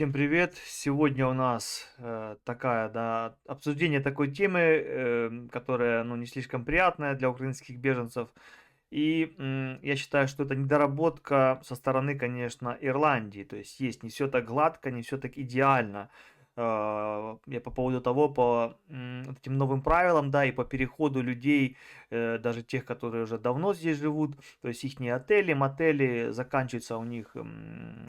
Всем привет! Сегодня у нас такая, да, обсуждение такой темы, которая, ну, не слишком приятная для украинских беженцев. И я считаю, что это недоработка со стороны, конечно, Ирландии. То есть не все так гладко, не все так идеально. Я по поводу того, по вот этим новым правилам, да, и по переходу людей, даже тех, которые уже давно здесь живут, то есть их отели, мотели, заканчиваются у них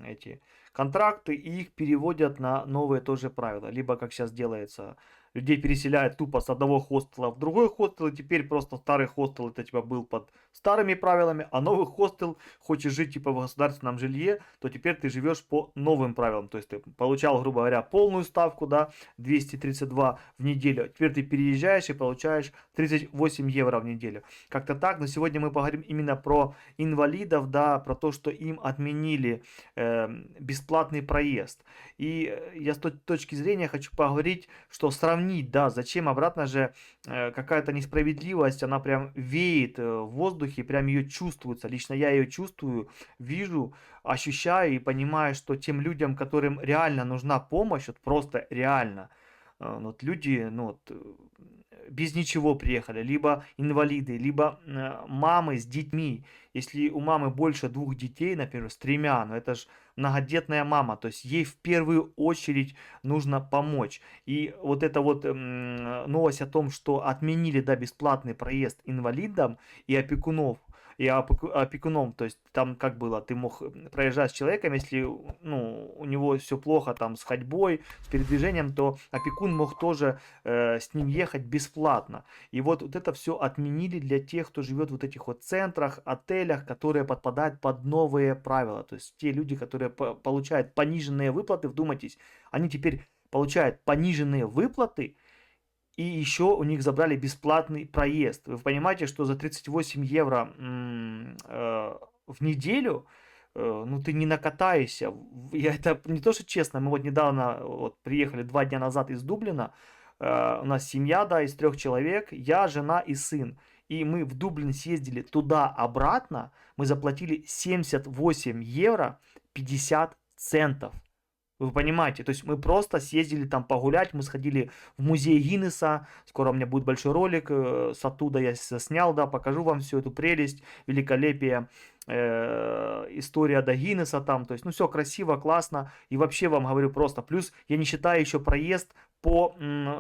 эти контракты, и их переводят на новые тоже правила. Либо, как сейчас делается, людей переселяют тупо с одного хостела в другой хостел, и теперь просто старый хостел это типа был под старыми правилами, а новый хостел, хочешь жить типа в государственном жилье, то теперь ты живешь по новым правилам. То есть ты получал, грубо говоря, полную ставку, да, 232 в неделю, а теперь ты переезжаешь и получаешь 38 евро в неделю. Как-то так, но сегодня мы поговорим именно про инвалидов, да, про то, что им отменили бесплатный проезд. И я с той точки зрения хочу поговорить, что сравнить, да, зачем обратно же какая-то несправедливость, она прям веет в воздухе, прям ее чувствуется. Лично я ее чувствую, вижу, ощущаю и понимаю, что тем людям, которым реально нужна помощь, вот просто реально, ну, вот люди, ну, вот, без ничего приехали, либо инвалиды, либо мамы с детьми. Если у мамы больше двух детей, например, с тремя, ну это же многодетная мама, то есть ей в первую очередь нужно помочь. И вот эта вот новость о том, что отменили, да, бесплатный проезд инвалидам и опекунов, опекуном, то есть там как было, ты мог проезжать с человеком, если, ну, у него все плохо там с ходьбой, с передвижением, то опекун мог тоже с ним ехать бесплатно. И вот это все отменили для тех, кто живет в вот этих вот центрах, отелях, которые подпадают под новые правила. То есть те люди, которые получают пониженные выплаты, вдумайтесь, они теперь получают пониженные выплаты, и еще у них забрали бесплатный проезд. Вы понимаете, что за 38 евро в неделю, ну, ты не накатаешься. Я это не то, что честно, мы вот недавно вот, приехали 2 дня назад из Дублина. У нас семья, да, из 3 человек, я, жена и сын. И мы в Дублин съездили туда-обратно, мы заплатили 78 евро 50 центов. Вы понимаете, то есть мы просто съездили там погулять, мы сходили в музей Гиннеса, скоро у меня будет большой ролик, с оттуда я снял, да, покажу вам всю эту прелесть, великолепие, история до Гиннеса там, то есть, ну, все красиво, классно, и вообще вам говорю просто, плюс я не считаю еще проезд по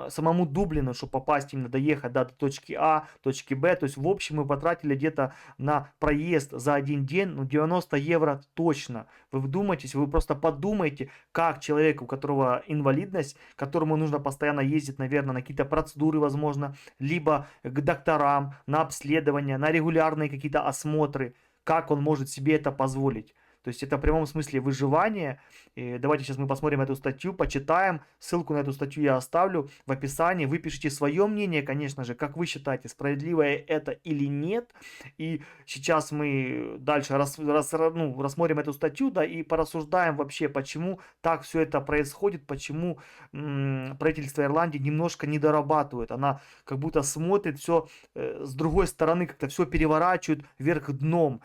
самому Дублину, чтобы попасть именно, доехать, да, до точки А, точки Б, то есть, в общем, мы потратили где-то на проезд за один день, ну, 90 евро точно, вы вдумайтесь, вы просто подумайте, как человек, у которого инвалидность, которому нужно постоянно ездить, наверное, на какие-то процедуры, возможно, либо к докторам, на обследования, на регулярные какие-то осмотры, как он может себе это позволить. То есть это в прямом смысле выживание. И давайте сейчас мы посмотрим эту статью, почитаем. Ссылку на эту статью я оставлю в описании. Вы пишите свое мнение, конечно же, как вы считаете, справедливое это или нет. И сейчас мы дальше рассмотрим эту статью, да, и порассуждаем вообще, почему так все это происходит, почему правительство Ирландии немножко не дорабатывает. Она как будто смотрит все с другой стороны, как-то все переворачивает вверх дном.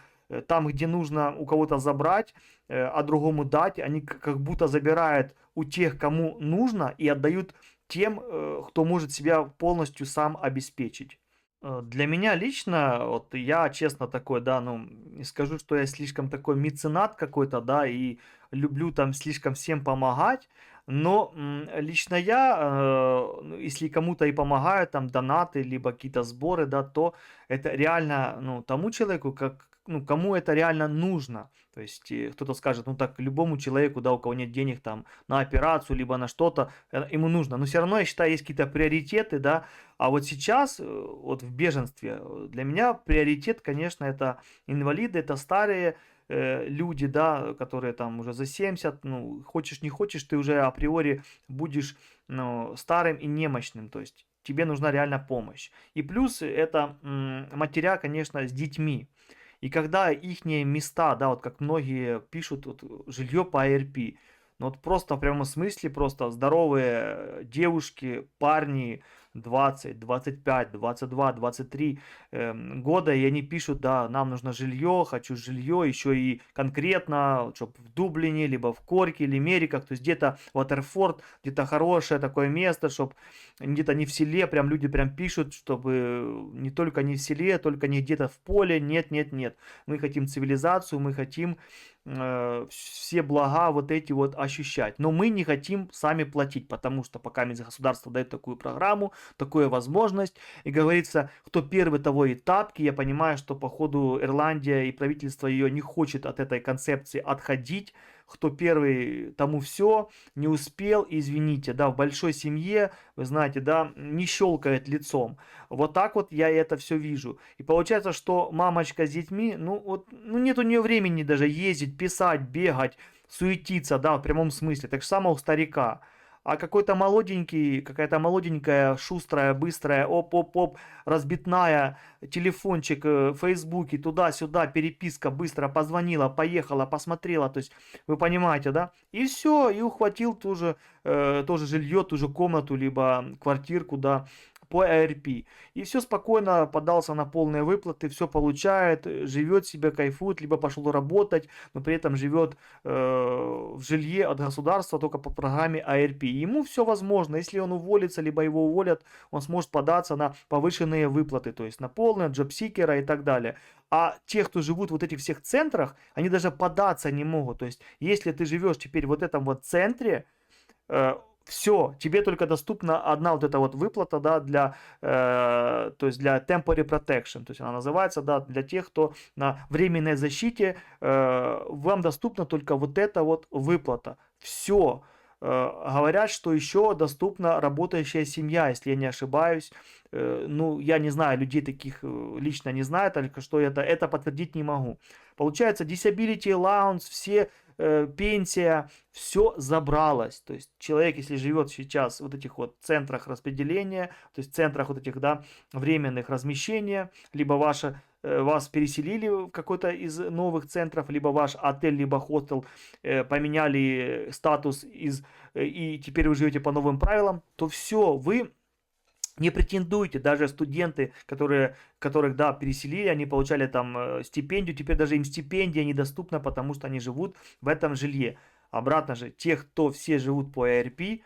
Там, где нужно у кого-то забрать, а другому дать, они как будто забирают у тех, кому нужно, и отдают тем, кто может себя полностью сам обеспечить. Для меня лично, вот я честно такой, да, ну, не скажу, что я слишком такой меценат какой-то, да, и люблю там слишком всем помогать, но лично я, ну, если кому-то и помогаю, там, донаты, либо какие-то сборы, да, то это реально, ну, тому человеку, как, ну, кому это реально нужно. То есть кто-то скажет, ну, так, любому человеку, да, у кого нет денег там на операцию, либо на что-то, ему нужно. Но все равно, я считаю, есть какие-то приоритеты, да, а вот сейчас, вот в беженстве, для меня приоритет, конечно, это инвалиды, это старые люди, да, которые там уже за 70, ну, хочешь не хочешь, ты уже априори будешь, ну, старым и немощным, то есть тебе нужна реально помощь. И плюс это матеря, конечно, с детьми. И когда ихние места, да, вот как многие пишут, вот, жилье по ARP, ну вот просто в прямом смысле, просто здоровые девушки, парни, 20, 25, 22, 23 года, и они пишут, да, нам нужно жилье, хочу жилье, еще и конкретно, чтобы в Дублине, либо в Корке, или Мериках, то есть где-то Уотерфорд, где-то хорошее такое место, чтобы где-то не в селе, прям люди прям пишут, чтобы не только не в селе, только не где-то в поле, нет, нет, нет. Мы хотим цивилизацию, мы хотим все блага вот эти вот ощущать. Но мы не хотим сами платить, потому что пока государство дает такую программу, такую возможность, и говорится, кто первый, того и тапки. Я понимаю, что по ходу Ирландия и правительство ее не хочет от этой концепции отходить. Кто первый, тому все, не успел, извините, да, в большой семье, вы знаете, да, не щелкает лицом. Вот так вот я это все вижу. И получается, что мамочка с детьми, ну вот, ну нет у нее времени даже ездить, писать, бегать, суетиться, да, в прямом смысле. Так же само у старика. А какой-то молоденький, какая-то молоденькая, шустрая, быстрая, оп-оп-оп, разбитная, телефончик в Фейсбуке, туда-сюда, переписка, быстро позвонила, поехала, посмотрела, то есть, вы понимаете, да? И все, и ухватил тоже жилье, ту же комнату, либо квартирку, да, по ARP. И все спокойно подался на полные выплаты, все получает, живет себе, кайфует, либо пошел работать, но при этом живет в жилье от государства только по программе ARP. Ему все возможно. Если он уволится, либо его уволят, он сможет податься на повышенные выплаты, то есть на полное, джобсикера и так далее. А те, кто живут в вот этих всех центрах, они даже податься не могут. То есть, если ты живешь теперь в вот этом вот центре, все, тебе только доступна одна вот эта вот выплата, да, то есть для temporary protection, то есть она называется, да, для тех, кто на временной защите, вам доступна только вот эта вот выплата. Все. Говорят, что еще доступна работающая семья, если я не ошибаюсь. Ну, я не знаю, людей таких лично не знаю, только что это подтвердить не могу. Получается, disability allowance, все пенсия, все забралось. То есть человек, если живет сейчас в вот этих вот центрах распределения, то есть центрах вот этих, да, временных размещения, либо вас переселили в какой-то из новых центров, либо ваш отель, либо хостел поменяли статус и теперь вы живете по новым правилам, то все, вы не претендуйте, даже студенты, которых, да, переселили, они получали там стипендию, теперь даже им стипендия недоступна, потому что они живут в этом жилье. Обратно же, тех, кто все живут по ARP,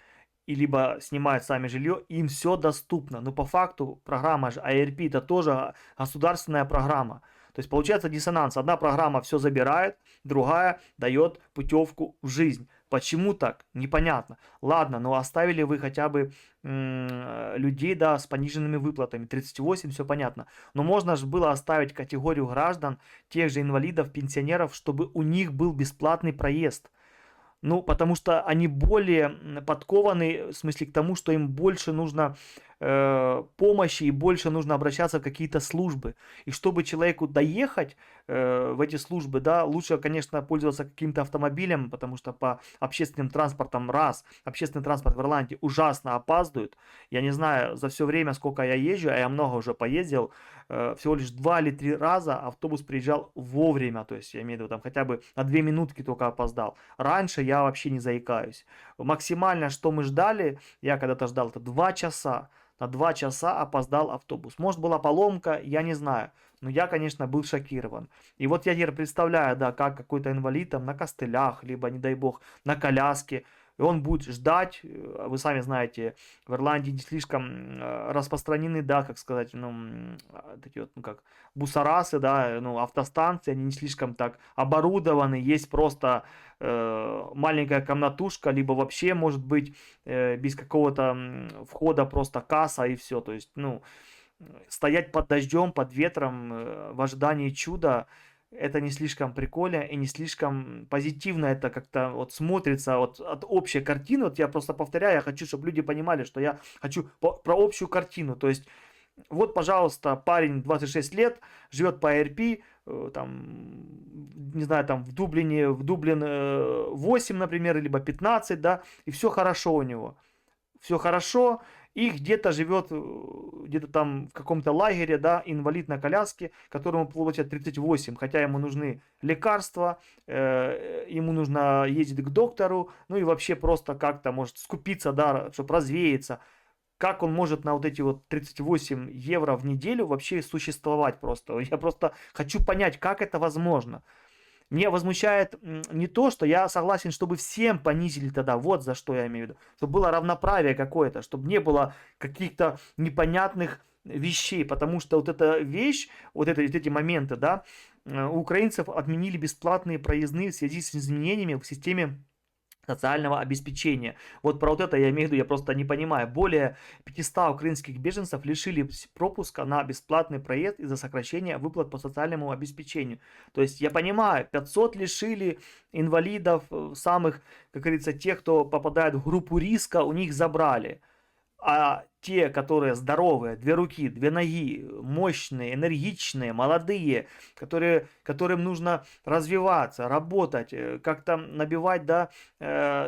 и либо снимают сами жилье, им все доступно. Но по факту программа же ARP это тоже государственная программа. То есть получается диссонанс. Одна программа все забирает, другая дает путевку в жизнь. Почему так? Непонятно. Ладно, но оставили вы хотя бы людей, да, с пониженными выплатами. 38, все понятно. Но можно же было оставить категорию граждан, тех же инвалидов, пенсионеров, чтобы у них был бесплатный проезд. Ну, потому что они более подкованы, в смысле к тому, что им больше нужно помощи и больше нужно обращаться в какие-то службы. И чтобы человеку доехать в эти службы, да, лучше, конечно, пользоваться каким-то автомобилем, потому что по общественным транспортам, общественный транспорт в Ирландии ужасно опаздывает. Я не знаю, за все время, сколько я езжу, а я много уже поездил, всего лишь 2 или 3 раза автобус приезжал вовремя, то есть я имею в виду там хотя бы на 2 минутки только опоздал. Раньше я вообще не заикаюсь. Максимально, что мы ждали, я когда-то ждал, это 2 часа. На 2 часа опоздал автобус. Может, была поломка, я не знаю. Но я, конечно, был шокирован. И вот я теперь представляю, да, как какой-то инвалид там на костылях, либо, не дай бог, на коляске, и он будет ждать, вы сами знаете, в Ирландии не слишком распространены, да, как сказать, ну, такие вот, ну, как бусарасы, да, ну, автостанции, они не слишком так оборудованы, есть просто маленькая комнатушка, либо вообще, может быть, без какого-то входа просто касса и все, то есть, ну, стоять под дождем, под ветром в ожидании чуда, это не слишком прикольно и не слишком позитивно это как-то вот смотрится вот от общей картины. Вот я просто повторяю, я хочу, чтобы люди понимали, что я хочу про общую картину. То есть вот, пожалуйста, парень 26 лет, живет по ARP, там, не знаю, там в Дублин 8, например, либо 15, да, и все хорошо у него. Все хорошо, и где-то живет, где-то там в каком-то лагере, да, инвалид на коляске, которому платят 38, хотя ему нужны лекарства, ему нужно ездить к доктору, ну и вообще просто как-то, может, скупиться, да, чтобы развеяться. как он может на вот эти вот 38 евро в неделю вообще существовать просто. Я просто хочу понять, как это возможно. Меня возмущает не то, что я согласен, чтобы всем понизили тогда, вот за что я имею в виду, чтобы было равноправие какое-то, чтобы не было каких-то непонятных вещей, потому что вот эта вещь, вот эти моменты, да, у украинцев отменили бесплатные проездные в связи с изменениями в системе социального обеспечения. Вот про вот это я имею в виду, я просто не понимаю. Более 500 украинских беженцев лишили пропуска на бесплатный проезд из-за сокращения выплат по социальному обеспечению. То есть я понимаю, 500 лишили инвалидов, самых, как говорится, тех, кто попадает в группу риска, у них забрали. А те, которые здоровые, две руки, две ноги, мощные, энергичные, молодые, которым нужно развиваться, работать, как-то набивать, да,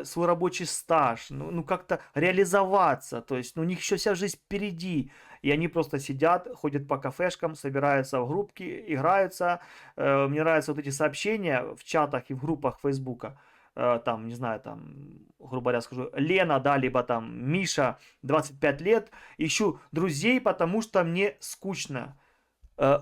свой рабочий стаж, ну как-то реализоваться, то есть у них еще вся жизнь впереди. И они просто сидят, ходят по кафешкам, собираются в группки, играются. Мне нравятся вот эти сообщения в чатах и в группах Фейсбука. Там, не знаю, там, грубо говоря, скажу, Лена, да, либо там Миша, 25 лет, ищу друзей, потому что мне скучно.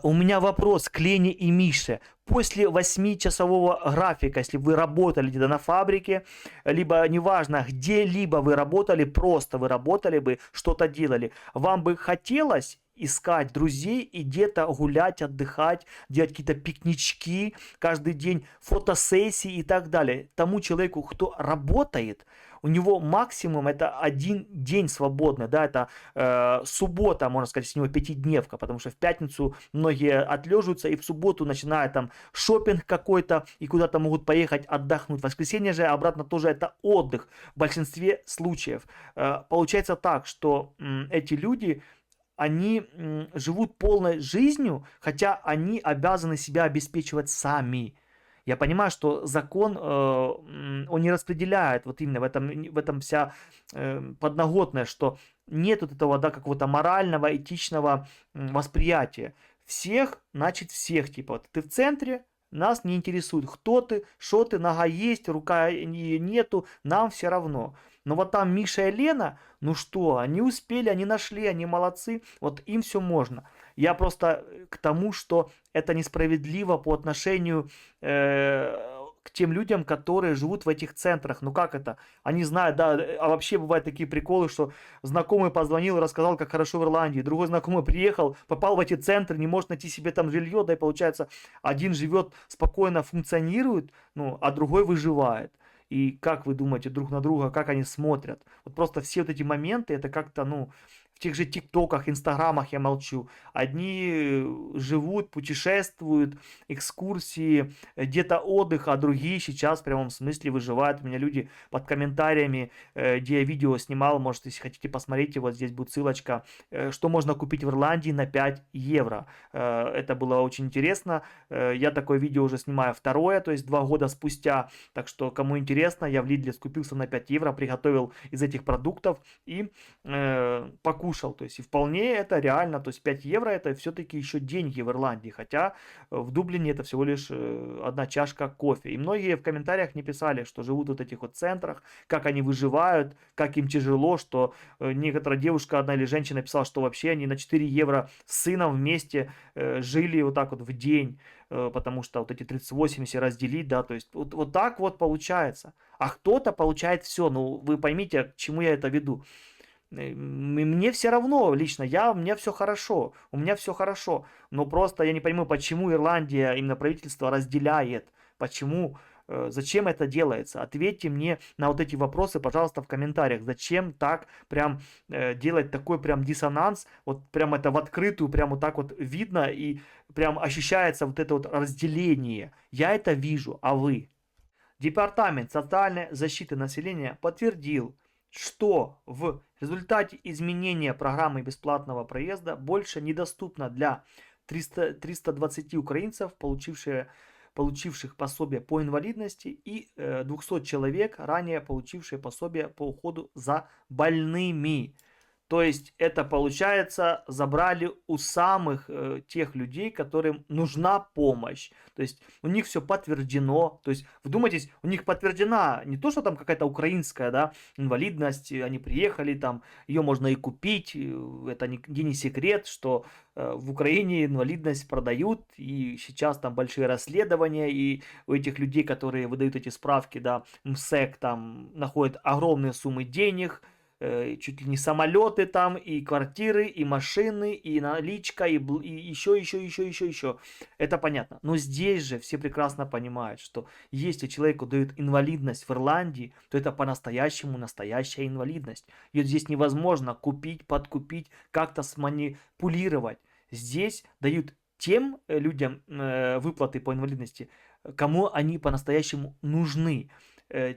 У меня вопрос к Лене и Мише. После 8-часового графика, если вы работали где-то на фабрике, либо неважно, где-либо вы работали, просто вы работали бы, что-то делали, вам бы хотелось искать друзей и где-то гулять, отдыхать, делать какие-то пикнички, каждый день фотосессии и так далее. Тому человеку, кто работает, у него максимум это один день свободный, да, это суббота, можно сказать, с него пятидневка, потому что в пятницу многие отлеживаются и в субботу начинают там шопинг какой-то и куда-то могут поехать отдохнуть. В воскресенье же обратно тоже это отдых в большинстве случаев. Получается так, что эти люди они живут полной жизнью, хотя они обязаны себя обеспечивать сами. Я понимаю, что закон, он не распределяет, вот именно в этом вся подноготная, что нет вот этого, да, какого-то морального, этичного восприятия. Всех, значит всех, типа, вот ты в центре, нас не интересует, кто ты, что ты, нога есть, рука нету, нам все равно. Но вот там Миша и Лена, ну что, они успели, они нашли, они молодцы, вот им все можно. Я просто к тому, что это несправедливо по отношению к тем людям, которые живут в этих центрах. Ну как это? Они знают, да, а вообще бывают такие приколы, что знакомый позвонил и рассказал, как хорошо в Ирландии. Другой знакомый приехал, попал в эти центры, не может найти себе там жилье, да и получается, один живет спокойно, функционирует, ну, а другой выживает. И как вы думаете друг на друга, как они смотрят? Вот просто все вот эти моменты, это как-то, ну, в тех же ТикТоках, Инстаграмах я молчу. Одни живут, путешествуют, экскурсии, где-то отдых, а другие сейчас в прямом смысле выживают. У меня люди под комментариями, где я видео снимал, может, если хотите, посмотрите, вот здесь будет ссылочка, что можно купить в Ирландии на 5 евро. Это было очень интересно. Я такое видео уже снимаю второе, то есть 2 года спустя. Так что, кому интересно, я в Лидле скупился на 5 евро, приготовил из этих продуктов и покушал. То есть и вполне это реально, то есть 5 евро это все-таки еще деньги в Ирландии, хотя в Дублине это всего лишь одна чашка кофе. И многие в комментариях не писали, что живут в этих вот центрах, как они выживают, как им тяжело, что некоторая девушка, одна или женщина писала, что вообще они на 4 евро с сыном вместе жили вот так вот в день, потому что вот эти 38, если разделить, да, то есть вот так вот получается. А кто-то получает все, ну вы поймите, к чему я это веду. Мне все равно лично, у меня все хорошо, у меня все хорошо, но просто я не понимаю, почему Ирландия, именно правительство разделяет, почему, зачем это делается. Ответьте мне на вот эти вопросы, пожалуйста, в комментариях, зачем так прям делать такой прям диссонанс, вот прям это в открытую, прям вот так вот видно и прям ощущается вот это вот разделение. Я это вижу, а вы? Департамент социальной защиты населения подтвердил, что в результате изменения программы бесплатного проезда больше недоступна для 320 украинцев, получивших пособие по инвалидности, и 200 человек, ранее получившие пособие по уходу за больными. То есть это, получается, забрали у самых тех людей, которым нужна помощь. То есть у них все подтверждено. То есть, вдумайтесь, у них подтверждена не то, что там какая-то украинская, да, инвалидность, они приехали, там, ее можно и купить. Это нигде не секрет, что в Украине инвалидность продают, и сейчас там большие расследования, и у этих людей, которые выдают эти справки, да, МСЭК, там, находят огромные суммы денег, чуть ли не самолеты там, и квартиры, и машины, и наличка, и еще. Это понятно. Но здесь же все прекрасно понимают, что если человеку дают инвалидность в Ирландии, то это по-настоящему настоящая инвалидность. Ее здесь невозможно купить, подкупить, как-то сманипулировать. Здесь дают тем людям выплаты по инвалидности, кому они по-настоящему нужны.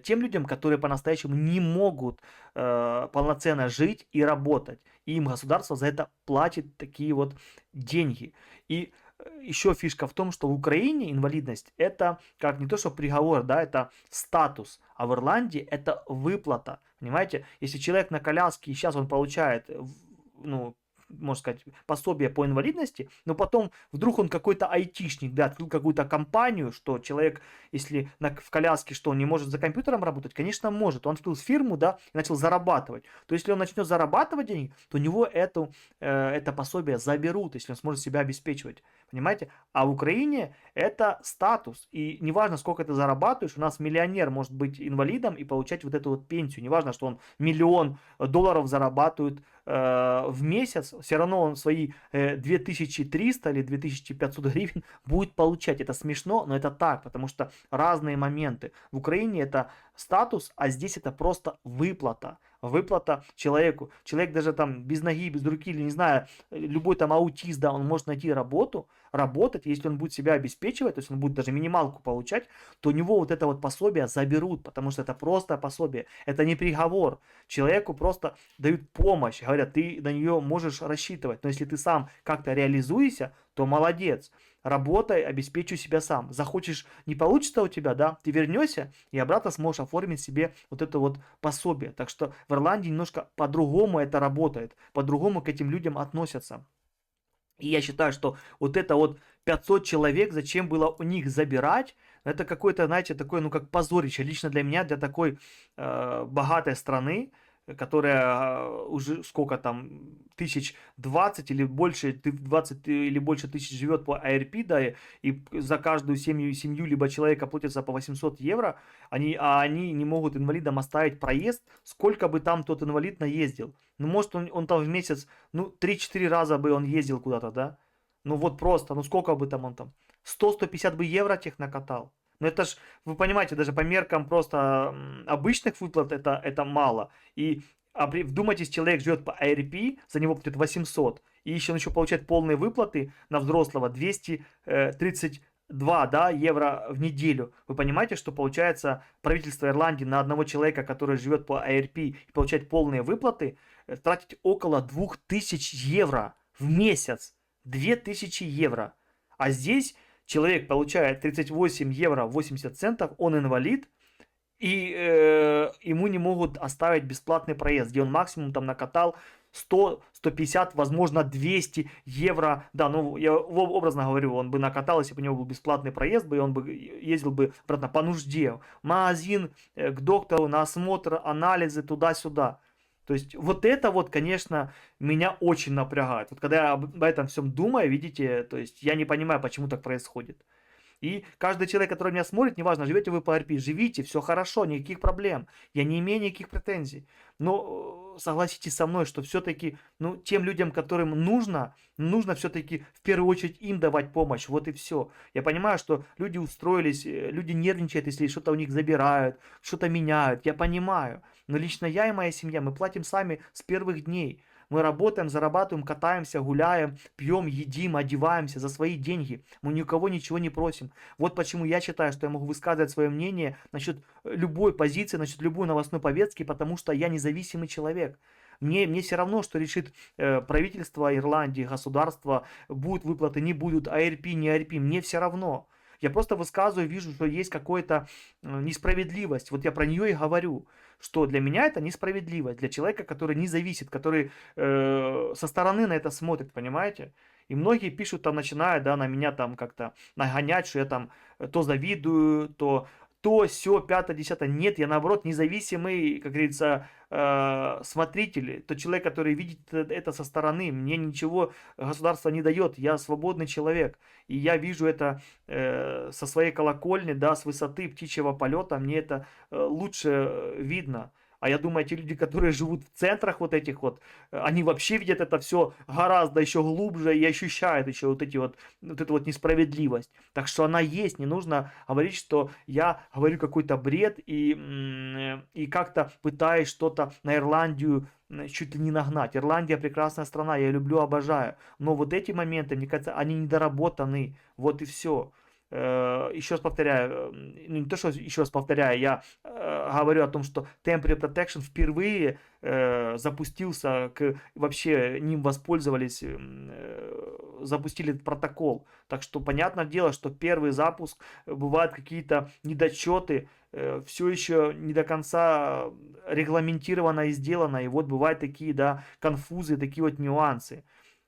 Тем людям, которые по-настоящему не могут полноценно жить и работать. И им государство за это платит такие вот деньги. И еще фишка в том, что в Украине инвалидность это как не то, что приговор, да, это статус, а в Ирландии это выплата. Понимаете, если человек на коляске и сейчас он получает, ну, можно сказать, пособие по инвалидности, но потом вдруг он какой-то айтишник, да, открыл какую-то компанию, что человек, если в коляске, что он не может за компьютером работать, конечно, может. Он открыл фирму, да, и начал зарабатывать. То если он начнет зарабатывать деньги, то у него это пособие заберут, если он сможет себя обеспечивать. Понимаете? А в Украине это статус. И неважно, сколько ты зарабатываешь, у нас миллионер может быть инвалидом и получать вот эту вот пенсию. Неважно, что он $1 000 000 зарабатывает в месяц, все равно он свои 2300 или 2500 гривен будет получать. Это смешно, но это так, потому что разные моменты. В Украине это статус, а здесь это просто выплата. Выплата человеку. Человек даже там без ноги, без руки, или не знаю, любой там аутист, да, он может найти работу, работать, если он будет себя обеспечивать, то есть он будет даже минималку получать, то у него вот это вот пособие заберут, потому что это просто пособие, это не приговор. Человеку просто дают помощь, говорят, ты на нее можешь рассчитывать, но если ты сам как-то реализуешься, то молодец. Работай, обеспечивай себя сам. Захочешь, не получится у тебя, да, ты вернешься и обратно сможешь оформить себе вот это вот пособие. Так что в Ирландии немножко по-другому это работает, по-другому к этим людям относятся. И я считаю, что вот это вот 500 человек, зачем было у них забирать, это какое-то, знаете, такое, ну, как позорище. Лично для меня, для такой богатой страны, которая уже сколько там, 1020 или больше, 20 или больше тысяч живет по ARP, да, и за каждую семью либо человека платится по 800 евро, они не могут инвалидам оставить проезд, сколько бы там тот инвалид наездил. Ну, может, он там в месяц, ну, 3-4 раза бы он ездил куда-то, да? Ну, вот просто, ну, сколько бы там он там? 100-150 бы евро тех накатал. Ну, это ж, вы понимаете, даже по меркам просто обычных выплат это мало. И вдумайтесь, человек живет по ARP, за него платят 800. И еще он еще получает полные выплаты на взрослого 232, да, евро в неделю. Вы понимаете, что получается правительство Ирландии на одного человека, который живет по ARP и получает полные выплаты, тратить около 2000 евро в месяц. 2000 евро. А здесь человек получает 38 евро 80 центов, он инвалид, и ему не могут оставить бесплатный проезд, где он максимум там накатал 100, 150, возможно 200 евро. Да, ну я образно говорю, он бы накатал, если бы у него был бесплатный проезд, и он бы ездил бы обратно по нужде. В магазин, к доктору, на осмотр, анализы, туда-сюда. То есть вот это вот, конечно, меня очень напрягает. Вот когда я об этом всем думаю, видите, то есть я не понимаю, почему так происходит. И каждый человек, который меня смотрит, неважно, живете вы по РП, живите, все хорошо, никаких проблем. Я не имею никаких претензий. Но согласитесь со мной, что все-таки, ну, тем людям, которым нужно все-таки в первую очередь им давать помощь. Вот и все. Я понимаю, что люди устроились, люди нервничают, если что-то у них забирают, что-то меняют. Я понимаю. Но лично я и моя семья, мы платим сами с первых дней. Мы работаем, зарабатываем, катаемся, гуляем, пьем, едим, одеваемся за свои деньги. Мы никого ничего не просим. Вот почему я считаю, что я могу высказывать свое мнение насчет любой позиции, насчет любой новостной повестки, потому что я независимый человек. Мне все равно, что решит правительство Ирландии, государство, будут выплаты, не будут, АРП, не АРП, мне все равно. Я просто высказываю, вижу, что есть какая-то несправедливость. Вот я про нее и говорю, что для меня это несправедливость. Для человека, который не зависит, который со стороны на это смотрит, понимаете? И многие пишут там, начиная, да, на меня там как-то нагонять, что я там то завидую, то, сё, пятое, десятое. Нет, я наоборот независимый, как говорится, смотритель, тот человек, который видит это со стороны. Мне ничего государство не дает, я свободный человек. И я вижу это со своей колокольни, да, с высоты птичьего полета, мне это лучше видно. А я думаю, те люди, которые живут в центрах вот этих вот, они вообще видят это все гораздо еще глубже и ощущают еще вот эту вот несправедливость. Так что она есть, не нужно говорить, что я говорю какой-то бред и как-то пытаюсь что-то на Ирландию чуть ли не нагнать. Ирландия прекрасная страна, я ее люблю, обожаю. Но вот эти моменты, мне кажется, они недоработаны. Вот и все. Еще раз повторяю, ну не то, что еще раз повторяю, я говорю о том, что Temporary Protection впервые запустился, вообще ним воспользовались, запустили этот протокол. Так что понятное дело, что первый запуск бывают какие-то недочеты, все еще не до конца регламентировано и сделано, и вот бывают такие, да, конфузы, такие вот нюансы.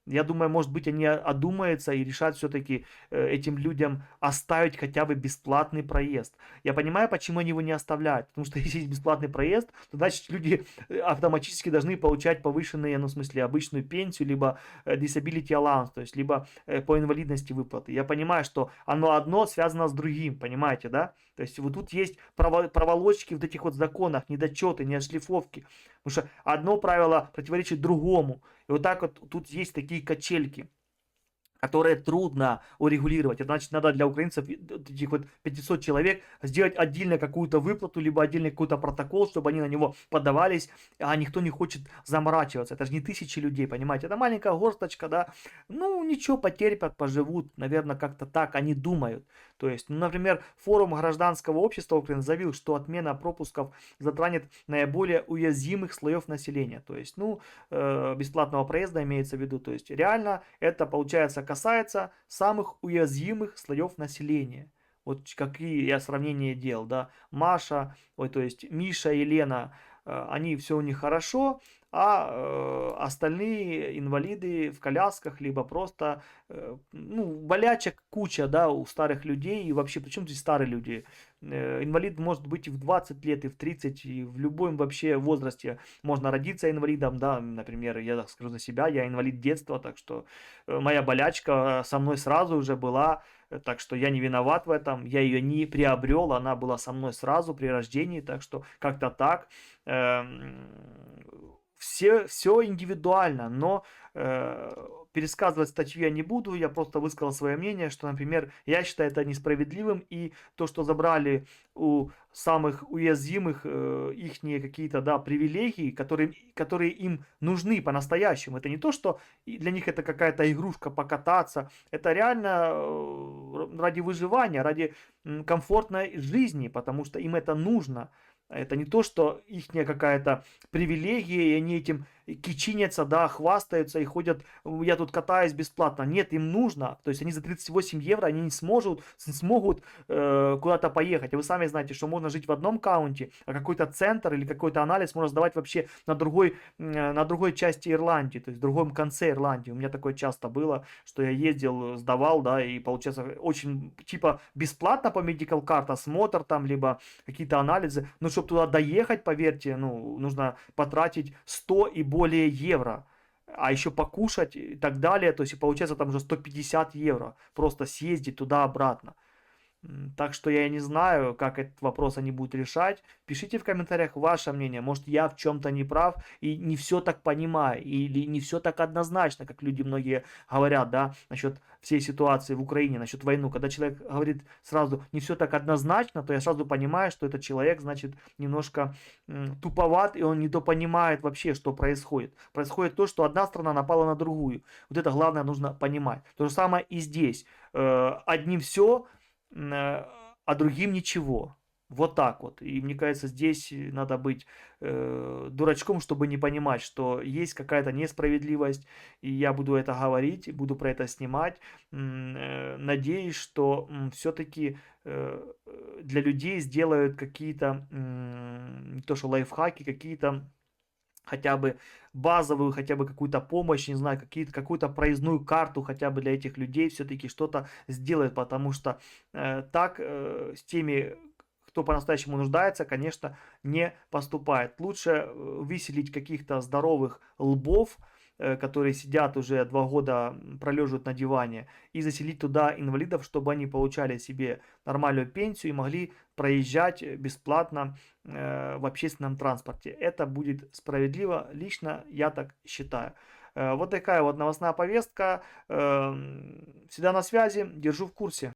Я думаю, может быть, они одумаются и решат все-таки этим людям оставить хотя бы бесплатный проезд. Я понимаю, почему они его не оставляют. Потому что если есть бесплатный проезд, то значит люди автоматически должны получать повышенные, ну, в смысле, обычную пенсию, либо disability allowance, то есть, либо по инвалидности выплаты. Я понимаю, что оно одно связано с другим, понимаете, да? То есть вот тут есть проволочки в этих вот законах, недочеты, неотшлифовки. Потому что одно правило противоречит другому. И вот так вот тут есть такие качельки, которые трудно урегулировать. Это значит, надо для украинцев, этих вот 500 человек, сделать отдельно какую-то выплату, либо отдельный какой-то протокол, чтобы они на него подавались, а никто не хочет заморачиваться. Это же не тысячи людей, понимаете? Это маленькая горсточка, да. Ну, ничего, потерпят, поживут. Наверное, как-то так они думают. То есть, ну, например, форум гражданского общества Украины заявил, что отмена пропусков затронет наиболее уязвимых слоев населения. То есть, ну, бесплатного проезда имеется в виду. То есть, реально это, получается, касается самых уязвимых слоев населения. Вот какие я сравнения делал, да. Маша, ой, то есть Миша и Лена, они все у них хорошо, а остальные инвалиды в колясках, либо просто, ну, болячек куча, да, у старых людей. И вообще, причем здесь старые люди? Инвалид может быть и в 20 лет, и в 30, и в любом вообще возрасте можно родиться инвалидом, да, например, я так скажу за себя, я инвалид детства, так что моя болячка со мной сразу уже была, так что я не виноват в этом, я ее не приобрел, она была со мной сразу при рождении, так что как-то так. Все индивидуально, но пересказывать статью я не буду, я просто высказал свое мнение, что, например, я считаю это несправедливым, и то, что забрали у самых уязвимых ихние какие-то, да, привилегии, которые им нужны по-настоящему. Это не то, что для них это какая-то игрушка покататься, это реально ради выживания, ради комфортной жизни, потому что им это нужно. Это не то, что их какая-то привилегия, и они этим кичинятся, да, хвастаются и ходят, я тут катаюсь бесплатно. Нет, им нужно. То есть они за 38 евро они не смогут куда-то поехать. А вы сами знаете, что можно жить в одном каунте, а какой-то центр или какой-то анализ можно сдавать вообще на другой части Ирландии, то есть в другом конце Ирландии. У меня такое часто было, что я ездил, сдавал, да, и получается очень типа бесплатно по medical card, осмотр там, либо какие-то анализы. Но чтобы туда доехать, поверьте, ну, нужно потратить 100 и более евро. А еще покушать и так далее. То есть, и получается там уже 150 евро. Просто съездить туда-обратно. Так что я не знаю, как этот вопрос они будут решать. Пишите в комментариях ваше мнение. Может, я в чем-то не прав и не все так понимаю. Или не все так однозначно, как люди многие говорят, да, насчет всей ситуации в Украине, насчет войны. Когда человек говорит сразу не все так однозначно, то я сразу понимаю, что этот человек, значит, немножко туповат, и он недопонимает вообще, что происходит. Происходит то, что одна страна напала на другую. Вот это главное нужно понимать. То же самое и здесь. Одним все, а другим ничего. Вот так вот. И мне кажется, здесь надо быть дурачком, чтобы не понимать, что есть какая-то несправедливость, и я буду это говорить, буду про это снимать. Надеюсь, что все-таки для людей сделают какие-то, не то что лайфхаки, какие-то хотя бы базовую, хотя бы какую-то помощь, не знаю, какую-то проездную карту хотя бы для этих людей все-таки что-то сделает, потому что так с теми, кто по-настоящему нуждается, конечно, не поступает. Лучше выселить каких-то здоровых лбов, которые сидят уже 2 года, пролеживают на диване, и заселить туда инвалидов, чтобы они получали себе нормальную пенсию и могли проезжать бесплатно в общественном транспорте. Это будет справедливо, лично я так считаю. Вот такая вот новостная повестка. Всегда на связи, держу в курсе.